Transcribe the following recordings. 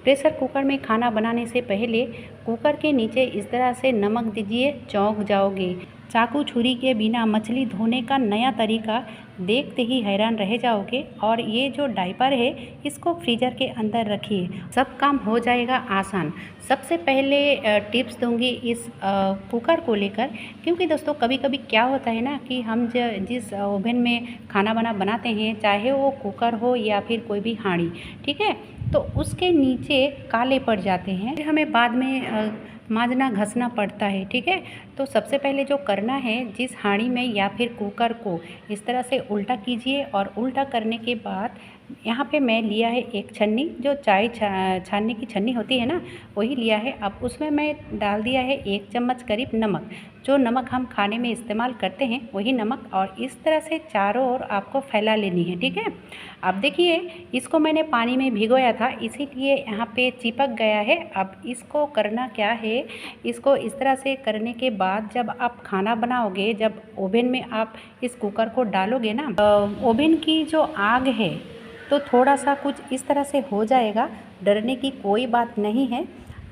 Pressure cooker में खाना बनाने से पहले कुकर के नीचे इस तरह से नमक दीजिए, चौंक जाओगे। चाकू छुरी के बिना मछली धोने का नया तरीका देखते ही हैरान रह जाओगे। और ये जो डायपर है इसको फ्रीज़र के अंदर रखिए, सब काम हो जाएगा आसान। सबसे पहले टिप्स दूंगी इस कुकर को लेकर, क्योंकि दोस्तों कभी कभी क्या होता है ना कि हम जिस ओवन में खाना बनाते हैं, चाहे वो कुकर हो या फिर कोई भी हांडी, ठीक है, तो उसके नीचे काले पड़ जाते हैं, फिर हमें बाद में मांजना घसना पड़ता है, ठीक है। तो सबसे पहले जो करना है, जिस हांडी में या फिर कुकर को इस तरह से उल्टा कीजिए, और उल्टा करने के बाद यहाँ पे मैं लिया है एक छन्नी, जो चाय छानने की छन्नी होती है ना, वही लिया है। अब उसमें मैं डाल दिया है 1 चम्मच करीब नमक, जो नमक हम खाने में इस्तेमाल करते हैं वही नमक, और इस तरह से चारों ओर आपको फैला लेनी है, ठीक है। अब देखिए, इसको मैंने पानी में भिगोया था, इसीलिए यहाँ पे चिपक गया है। अब इसको करना क्या है, इसको इस तरह से करने के बाद जब आप खाना बनाओगे, जब ओवन में आप इस कुकर को डालोगे ना, ओवन की जो आग है तो थोड़ा सा कुछ इस तरह से हो जाएगा, डरने की कोई बात नहीं है,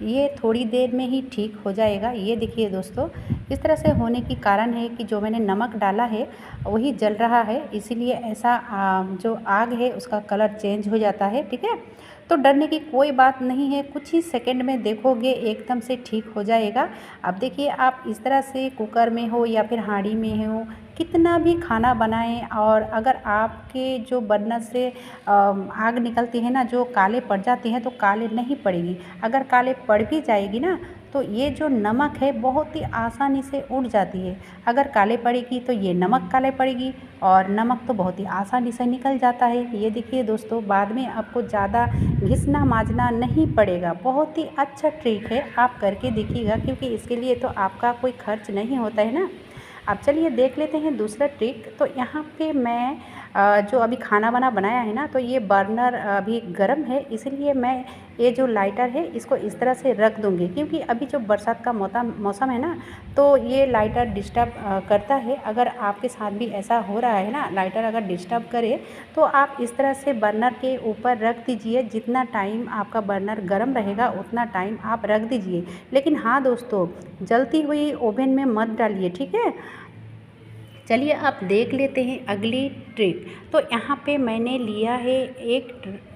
ये थोड़ी देर में ही ठीक हो जाएगा। ये देखिए दोस्तों, इस तरह से होने की कारण है कि जो मैंने नमक डाला है वही जल रहा है, इसीलिए ऐसा जो आग है उसका कलर चेंज हो जाता है, ठीक है। तो डरने की कोई बात नहीं है, कुछ ही सेकंड में देखोगे एकदम से ठीक हो जाएगा। अब देखिए, आप इस तरह से कुकर में हो या फिर हांडी में हो, कितना भी खाना बनाएं, और अगर आपके जो बर्नर से आग निकलती है ना, जो काले पड़ जाती हैं, तो काले नहीं पड़ेगी। अगर काले पड़ भी जाएगी ना, तो ये जो नमक है बहुत ही आसानी से उड़ जाती है। अगर काले पड़ेगी तो ये नमक काले पड़ेगी, और नमक तो बहुत ही आसानी से निकल जाता है। ये देखिए दोस्तों, बाद में आपको ज़्यादा घिसना मांजना नहीं पड़ेगा। बहुत ही अच्छा ट्रिक है, आप करके देखिएगा, क्योंकि इसके लिए तो आपका कोई खर्च नहीं होता है ना। अब चलिए देख लेते हैं दूसरा ट्रिक। तो यहाँ पे मैं जो अभी खाना बनाया है ना, तो ये बर्नर अभी गर्म है, इसलिए मैं ये जो लाइटर है इसको इस तरह से रख दूँगी, क्योंकि अभी जो बरसात का मौसम है ना, तो ये लाइटर डिस्टर्ब करता है। अगर आपके साथ भी ऐसा हो रहा है ना, लाइटर अगर डिस्टर्ब करे, तो आप इस तरह से बर्नर के ऊपर रख दीजिए। जितना टाइम आपका बर्नर गर्म रहेगा उतना टाइम आप रख दीजिए। लेकिन हाँ दोस्तों, जलती हुई ओवन में मत डालिए, ठीक है। चलिए आप देख लेते हैं अगली ट्रिक। तो यहाँ पे मैंने लिया है एक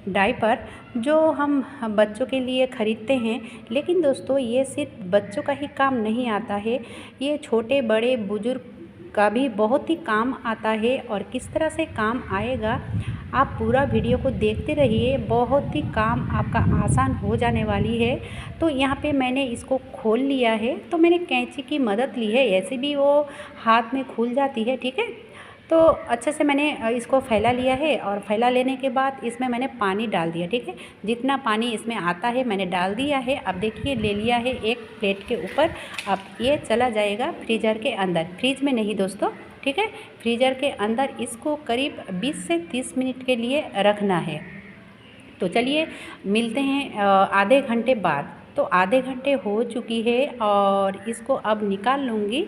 डायपर, जो हम बच्चों के लिए ख़रीदते हैं, लेकिन दोस्तों ये सिर्फ बच्चों का ही काम नहीं आता है, ये छोटे बड़े बुजुर्ग का भी बहुत ही काम आता है। और किस तरह से काम आएगा, आप पूरा वीडियो को देखते रहिए, बहुत ही काम आपका आसान हो जाने वाली है। तो यहाँ पे मैंने इसको खोल लिया है, तो मैंने कैंची की मदद ली है, ऐसे भी वो हाथ में खुल जाती है, ठीक है। तो अच्छे से मैंने इसको फैला लिया है, और फैला लेने के बाद इसमें मैंने पानी डाल दिया, ठीक है। जितना पानी इसमें आता है मैंने डाल दिया है। अब देखिए, ले लिया है एक प्लेट के ऊपर। अब ये चला जाएगा फ्रीज़र के अंदर, फ्रिज में नहीं दोस्तों, ठीक है, फ्रीज़र के अंदर इसको करीब 20 से 30 मिनट के लिए रखना है। तो चलिए मिलते हैं आधे घंटे बाद। तो आधे घंटे हो चुकी है, और इसको अब निकाल लूँगी।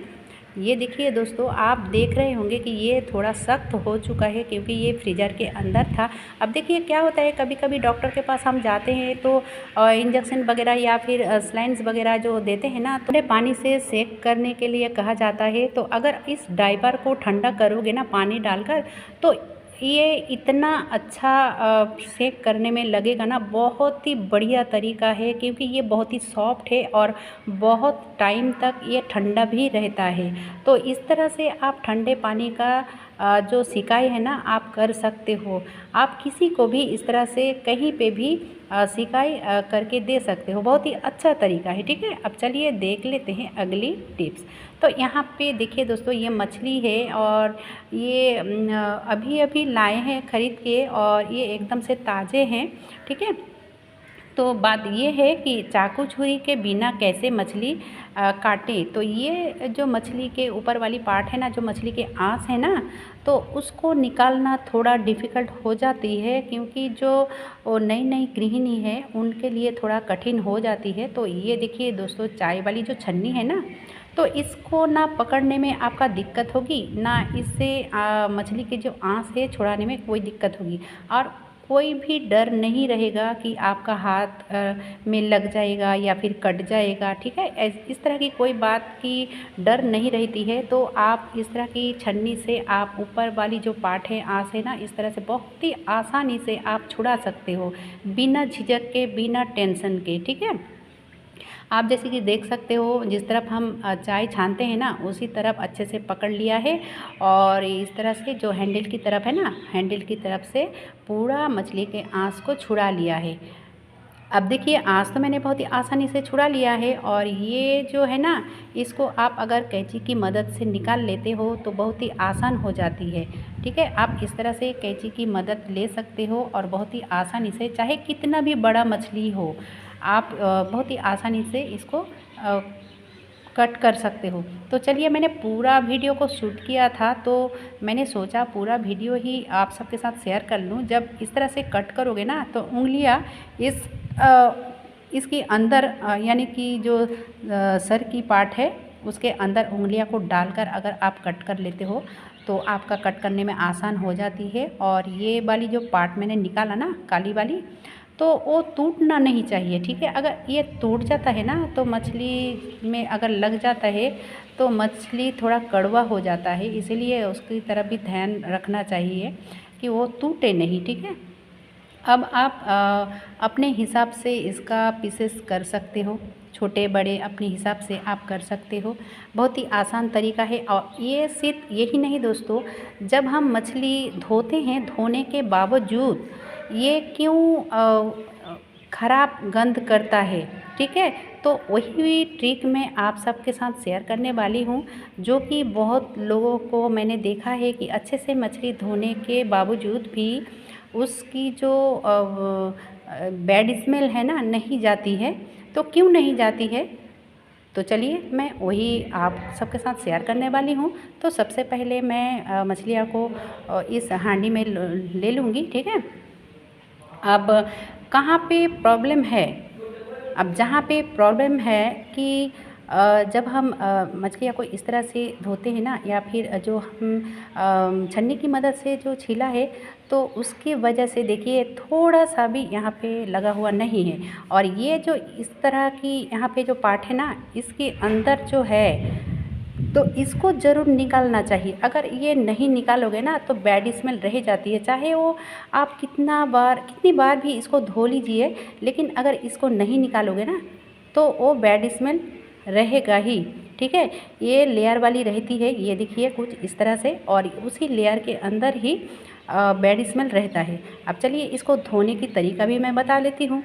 ये देखिए दोस्तों, आप देख रहे होंगे कि ये थोड़ा सख्त हो चुका है, क्योंकि ये फ्रीज़र के अंदर था। अब देखिए क्या होता है, कभी कभी डॉक्टर के पास हम जाते हैं तो इंजेक्शन वगैरह या फिर सलाइन्स वगैरह जो देते हैं ना, तो पानी से सेक करने के लिए कहा जाता है। तो अगर इस डायपर को ठंडा करोगे ना पानी डालकर, तो ये इतना अच्छा सेक करने में लगेगा ना, बहुत ही बढ़िया तरीका है, क्योंकि ये बहुत ही सॉफ्ट है और बहुत टाइम तक ये ठंडा भी रहता है। तो इस तरह से आप ठंडे पानी का जो सिकाई है ना, आप कर सकते हो। आप किसी को भी इस तरह से कहीं पे भी सिकाई करके दे सकते हो, बहुत ही अच्छा तरीका है, ठीक है। अब चलिए देख लेते हैं अगली टिप्स। तो यहाँ पे देखिए दोस्तों, ये मछली है, और ये अभी अभी लाए हैं ख़रीद के, और ये एकदम से ताज़े हैं, ठीक है। तो बात ये है कि चाकू छुरी के बिना कैसे मछली काटें। तो ये जो मछली के ऊपर वाली पार्ट है ना, जो मछली के आँस है ना, तो उसको निकालना थोड़ा डिफ़िकल्ट हो जाती है, क्योंकि जो नई नई गृहिणी है उनके लिए थोड़ा कठिन हो जाती है। तो ये देखिए दोस्तों, चाय वाली जो छन्नी है ना, तो इसको ना पकड़ने में आपका दिक्कत होगी, ना इससे मछली के जो आँस है छुड़ाने में कोई दिक्कत होगी। और कोई भी डर नहीं रहेगा कि आपका हाथ में लग जाएगा या फिर कट जाएगा, ठीक है। इस तरह की कोई बात की डर नहीं रहती है। तो आप इस तरह की छन्नी से आप ऊपर वाली जो पार्ट है आँस है ना, इस तरह से बहुत ही आसानी से आप छुड़ा सकते हो, बिना झिझक के, बिना टेंशन के, ठीक है। आप जैसे कि देख सकते हो, जिस तरफ हम चाय छानते हैं ना, उसी तरफ अच्छे से पकड़ लिया है और इस तरह से जो हैंडल की तरफ है ना, हैंडल की तरफ से पूरा मछली के आँस को छुड़ा लिया है। अब देखिए, आँच तो मैंने बहुत ही आसानी से छुड़ा लिया है और ये जो है ना, इसको आप अगर कैंची की मदद से निकाल लेते हो तो बहुत ही आसान हो जाती है, ठीक है। आप इस तरह से कैंची की मदद ले सकते हो और बहुत ही आसानी से, चाहे कितना भी बड़ा मछली हो, आप बहुत ही आसानी से इसको कट कर सकते हो। तो चलिए, मैंने पूरा वीडियो को शूट किया था तो मैंने सोचा पूरा वीडियो ही आप सबके साथ शेयर कर लूँ। जब इस तरह से कट करोगे ना तो उंगलियां इसके अंदर यानी कि जो सर की पार्ट है उसके अंदर उंगलियां को डालकर अगर आप कट कर लेते हो तो आपका कट करने में आसान हो जाती है। और ये वाली जो पार्ट मैंने निकाला ना, काली वाली, तो वो टूटना नहीं चाहिए, ठीक है। अगर ये टूट जाता है ना तो मछली में अगर लग जाता है तो मछली थोड़ा कड़वा हो जाता है, इसीलिए उसकी तरफ भी ध्यान रखना चाहिए कि वो टूटे नहीं, ठीक है। अब आप अपने हिसाब से इसका पीसेस कर सकते हो, छोटे बड़े अपने हिसाब से आप कर सकते हो। बहुत ही आसान तरीका है। और ये सिर्फ यही नहीं दोस्तों, जब हम मछली धोते हैं, धोने के बावजूद ये क्यों ख़राब गंध करता है, ठीक है। तो वही ट्रिक मैं आप सबके साथ शेयर करने वाली हूँ, जो कि बहुत लोगों को मैंने देखा है कि अच्छे से मछली धोने के बावजूद भी उसकी जो बैड स्मेल है ना, नहीं जाती है। तो क्यों नहीं जाती है, तो चलिए मैं वही आप सबके साथ शेयर करने वाली हूँ। तो सबसे पहले मैं मछलियाँ को इस हांडी में ले लूँगी, ठीक है। अब कहाँ पे प्रॉब्लम है, अब जहाँ पे प्रॉब्लम है कि जब हम मछलियाँ को इस तरह से धोते हैं ना, या फिर जो हम छन्नी की मदद से जो छीला है, तो उसकी वजह से देखिए थोड़ा सा भी यहाँ पे लगा हुआ नहीं है। और ये जो इस तरह की यहाँ पे जो पार्ट है ना, इसके अंदर जो है, तो इसको ज़रूर निकालना चाहिए। अगर ये नहीं निकालोगे ना तो बैड स्मेल रह जाती है, चाहे वो आप कितनी बार भी इसको धो लीजिए, लेकिन अगर इसको नहीं निकालोगे ना तो वो बैड स्मेल रहेगा ही, ठीक है। ये लेयर वाली रहती है, ये देखिए कुछ इस तरह से, और उसी लेयर के अंदर ही बैड स्मेल रहता है। अब चलिए इसको धोने की तरीका भी मैं बता लेती हूँ।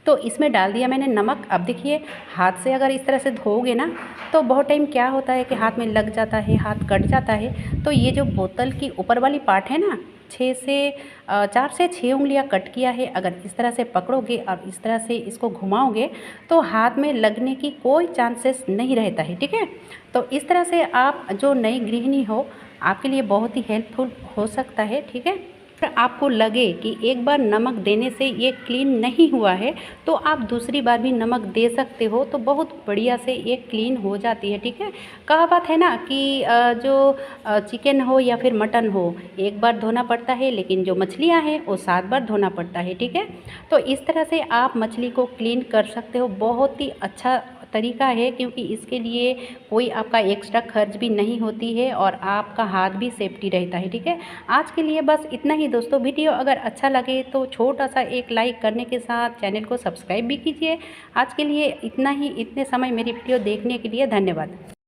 तो इसमें डाल दिया मैंने नमक। अब देखिए, हाथ से अगर इस तरह से धोओगे ना तो बहुत टाइम क्या होता है कि हाथ में लग जाता है, हाथ कट जाता है। तो ये जो बोतल की ऊपर वाली पार्ट है ना, 4 से 6 उंगलियां कट किया है, अगर इस तरह से पकड़ोगे और इस तरह से इसको घुमाओगे तो हाथ में लगने की कोई चांसेस नहीं रहता है, ठीक है। तो इस तरह से आप जो नई गृहिणी हो, आपके लिए बहुत ही हेल्पफुल हो सकता है, ठीक है। अगर आपको लगे कि एक बार नमक देने से ये क्लीन नहीं हुआ है तो आप दूसरी बार भी नमक दे सकते हो, तो बहुत बढ़िया से ये क्लीन हो जाती है, ठीक है। कहावत है ना कि जो चिकन हो या फिर मटन हो, एक बार धोना पड़ता है, लेकिन जो मछलियाँ हैं वो 7 बार धोना पड़ता है, ठीक है। तो इस तरह से आप मछली को क्लीन कर सकते हो, बहुत ही अच्छा तरीका है, क्योंकि इसके लिए कोई आपका एक्स्ट्रा खर्च भी नहीं होती है और आपका हाथ भी सेफ्टी रहता है, ठीक है। आज के लिए बस इतना ही दोस्तों। वीडियो अगर अच्छा लगे तो छोटा सा एक लाइक करने के साथ चैनल को सब्सक्राइब भी कीजिए। आज के लिए इतना ही। इतने समय मेरी वीडियो देखने के लिए धन्यवाद।